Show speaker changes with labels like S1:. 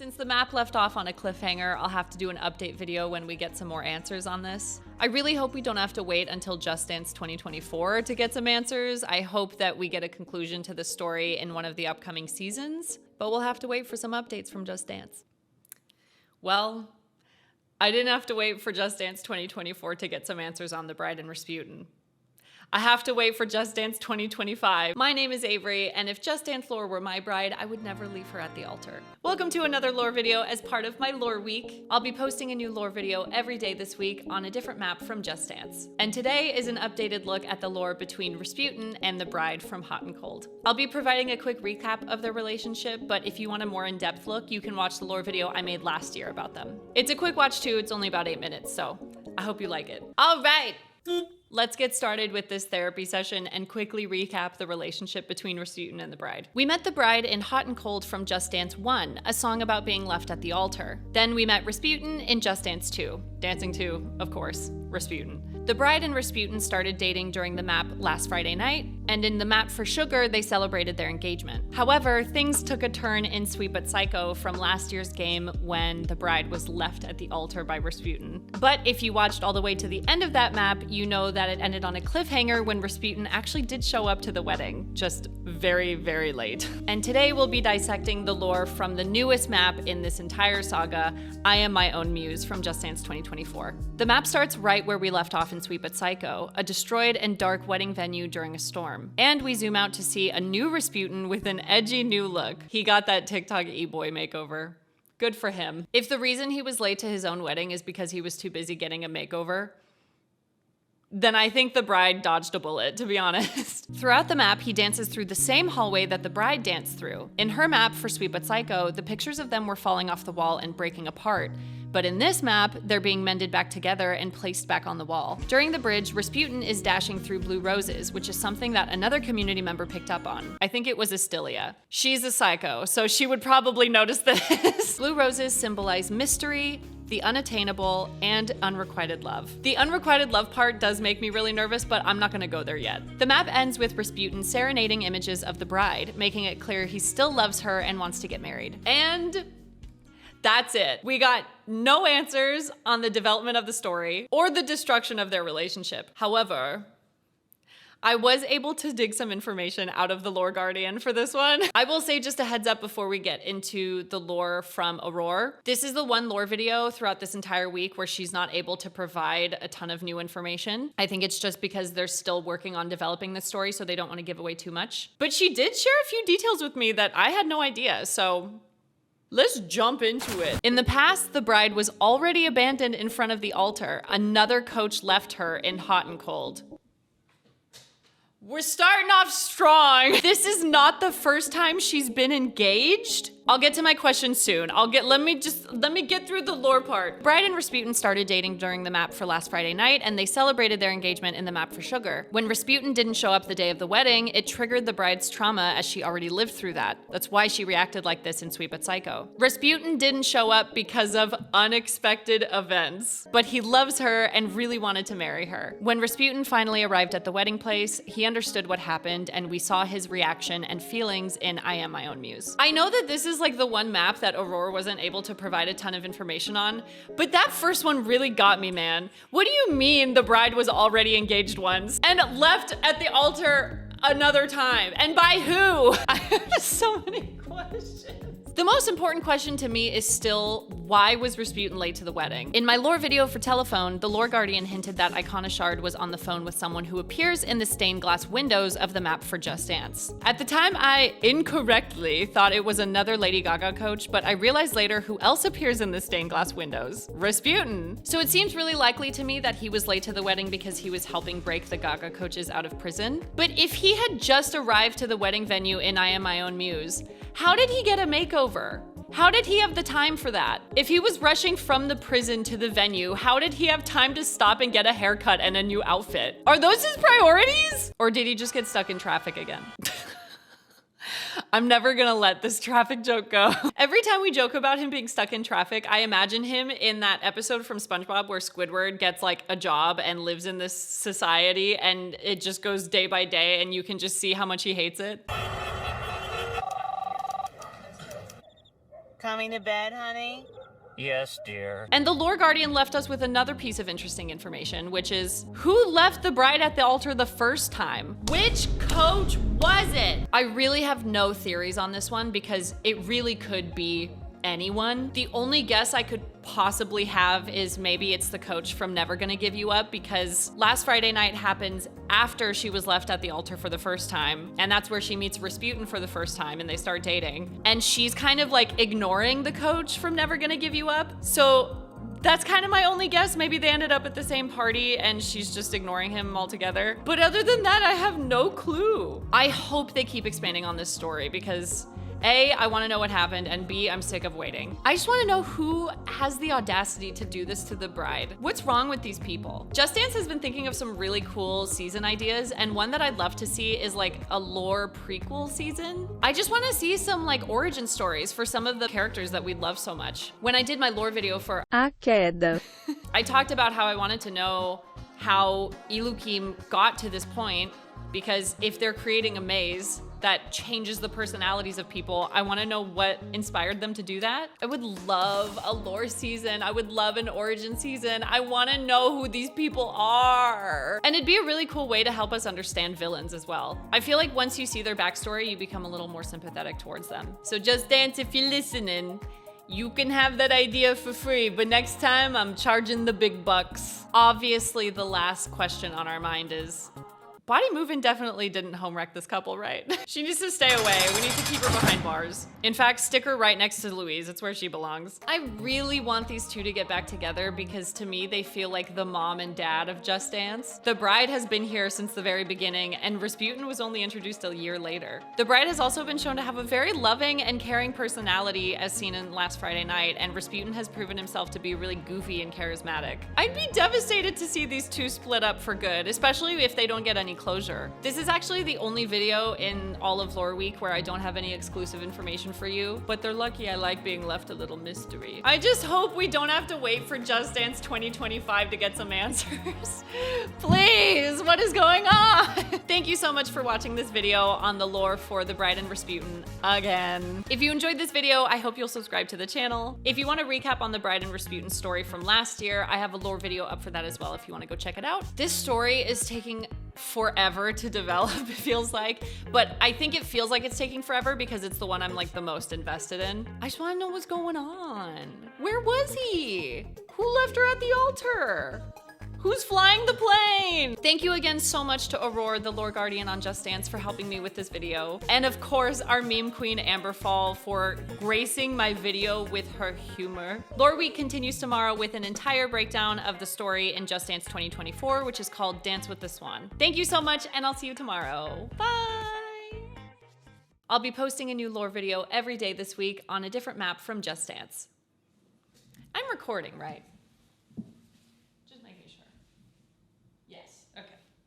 S1: Since the map left off on a cliffhanger, I'll have to do an update video when we get some more answers on this. I really hope we don't have to wait until Just Dance 2024 to get some answers. I hope that we get a conclusion to the story in one of the upcoming seasons, but we'll have to wait for some updates from Just Dance. Well, I didn't have to wait for Just Dance 2024 to get some answers on the bride and Rasputin. I have to wait for Just Dance 2025. My name is Avery, and if Just Dance lore were my bride, I would never leave her at the altar. Welcome to another lore video as part of my lore week. I'll be posting a new lore video every day this week on a different map from Just Dance. And today is an updated look at the lore between Rasputin and the bride from Hot and Cold. I'll be providing a quick recap of their relationship, but if you want a more in-depth look, you can watch the lore video I made last year about them. It's a quick watch too, it's only about 8 minutes, so I hope you like it. All right. Let's get started with this therapy session and quickly recap the relationship between Rasputin and the bride. We met the bride in Hot and Cold from Just Dance 1, a song about being left at the altar. Then we met Rasputin in Just Dance 2, dancing to, of course, Rasputin. The bride and Rasputin started dating during the map last Friday night, and in the map for Sugar, they celebrated their engagement. However, things took a turn in Sweet But Psycho from last year's game when the bride was left at the altar by Rasputin. But if you watched all the way to the end of that map, you know that it ended on a cliffhanger when Rasputin actually did show up to the wedding, just very, very late. And today we'll be dissecting the lore from the newest map in this entire saga, I Am My Own Muse from Just Dance 2024. The map starts right where we left off in Sweet But Psycho, a destroyed and dark wedding venue during a storm. And we zoom out to see a new Rasputin with an edgy new look. He got that TikTok e-boy makeover. Good for him. If the reason he was late to his own wedding is because he was too busy getting a makeover, then I think the bride dodged a bullet, to be honest. Throughout the map, he dances through the same hallway that the bride danced through. In her map for Sweet But Psycho, the pictures of them were falling off the wall and breaking apart. But in this map, they're being mended back together and placed back on the wall. During the bridge, Rasputin is dashing through blue roses, which is something that another community member picked up on. I think it was littlesiha. She's a psycho, so she would probably notice this. Blue roses symbolize mystery, the unattainable, and unrequited love. The unrequited love part does make me really nervous, but I'm not gonna go there yet. The map ends with Rasputin serenading images of the bride, making it clear he still loves her and wants to get married. And that's it. We got no answers on the development of the story or the destruction of their relationship. However, I was able to dig some information out of the Lore Guardian for this one. I will say just a heads up before we get into the lore from Aurore. This is the one lore video throughout this entire week where she's not able to provide a ton of new information. I think it's just because they're still working on developing this story, so they don't want to give away too much. But she did share a few details with me that I had no idea, so let's jump into it. In the past, the bride was already abandoned in front of the altar. Another coach left her in Hot and Cold. We're starting off strong. This is not the first time she's been engaged. I'll get to my question soon. Let me get through the lore part. Bride and Rasputin started dating during the map for last Friday night, and they celebrated their engagement in the map for Sugar. When Rasputin didn't show up the day of the wedding, it triggered the bride's trauma as she already lived through that. That's why she reacted like this in Sweet But Psycho. Rasputin didn't show up because of unexpected events, but he loves her and really wanted to marry her. When Rasputin finally arrived at the wedding place, he understood what happened, and we saw his reaction and feelings in I Am My Own Muse. I know that this is like the one map that Aurore wasn't able to provide a ton of information on, but that first one really got me, man. What do you mean the bride was already engaged once and left at the altar another time? And by who? I have so many questions. The most important question to me is still, why was Rasputin late to the wedding? In my lore video for Telephone, the Lore Guardian hinted that Iconashard was on the phone with someone who appears in the stained glass windows of the map for Just Dance. At the time, I incorrectly thought it was another Lady Gaga coach, but I realized later who else appears in the stained glass windows? Rasputin. So it seems really likely to me that he was late to the wedding because he was helping break the Gaga coaches out of prison. But if he had just arrived to the wedding venue in I Am My Own Muse, how did he get a makeover? How did he have the time for that? If he was rushing from the prison to the venue, how did he have time to stop and get a haircut and a new outfit? Are those his priorities? Or did he just get stuck in traffic again? I'm never gonna let this traffic joke go. Every time we joke about him being stuck in traffic, I imagine him in that episode from SpongeBob where Squidward gets like a job and lives in this society and it just goes day by day and you can just see how much he hates it.
S2: Coming to bed, honey?
S3: Yes, dear.
S1: And the lore guardian left us with another piece of interesting information, which is who left the bride at the altar the first time? Which coach was it? I really have no theories on this one because it really could be anyone. The only guess I could possibly have is maybe it's the coach from Never Gonna Give You Up, because last Friday night happens after she was left at the altar for the first time, and that's where she meets Rasputin for the first time and they start dating. And she's kind of like ignoring the coach from Never Gonna Give You Up. So that's kind of my only guess. Maybe they ended up at the same party and she's just ignoring him altogether. But other than that, I have no clue. I hope they keep expanding on this story because A, I want to know what happened, and B, I'm sick of waiting. I just want to know who has the audacity to do this to the bride. What's wrong with these people? Just Dance has been thinking of some really cool season ideas, and one that I'd love to see is like a lore prequel season. I just want to see some like origin stories for some of the characters that we love so much. When I did my lore video for
S4: A queda.
S1: I talked about how I wanted to know how Ilukim got to this point, because if they're creating a maze that changes the personalities of people, I want to know what inspired them to do that. I would love a lore season. I would love an origin season. I want to know who these people are. And it'd be a really cool way to help us understand villains as well. I feel like once you see their backstory, you become a little more sympathetic towards them. So Just Dance, if you're listening, you can have that idea for free, but next time I'm charging the big bucks. Obviously, the last question on our mind is, Body Movin' definitely didn't home wreck this couple, right? She needs to stay away. We need to keep her behind bars. In fact, stick her right next to Louise. It's where she belongs. I really want these two to get back together because to me, they feel like the mom and dad of Just Dance. The bride has been here since the very beginning, and Rasputin was only introduced a year later. The bride has also been shown to have a very loving and caring personality as seen in Last Friday Night, and Rasputin has proven himself to be really goofy and charismatic. I'd be devastated to see these two split up for good, especially if they don't get any closure. This is actually the only video in all of Lore Week where I don't have any exclusive information for you, but they're lucky I like being left a little mystery. I just hope we don't have to wait for Just Dance 2025 to get some answers. Please, what is going on? Thank you so much for watching this video on the lore for the bride and Rasputin again. If you enjoyed this video, I hope you'll subscribe to the channel. If you want to recap on the bride and Rasputin story from last year, I have a lore video up for that as well if you want to go check it out. This story is taking forever to develop, it feels like, but I think it feels like it's taking forever because it's the one I'm like the most invested in. I just want to know what's going on. Where was he? Who left her at the altar? Who's flying the plane? Thank you again so much to Aurore, the lore guardian on Just Dance, for helping me with this video. And of course, our meme queen Amberfall for gracing my video with her humor. Lore Week continues tomorrow with an entire breakdown of the story in Just Dance 2024, which is called Dance with the Swan. Thank you so much, and I'll see you tomorrow. Bye! I'll be posting a new lore video every day this week on a different map from Just Dance. I'm recording, right?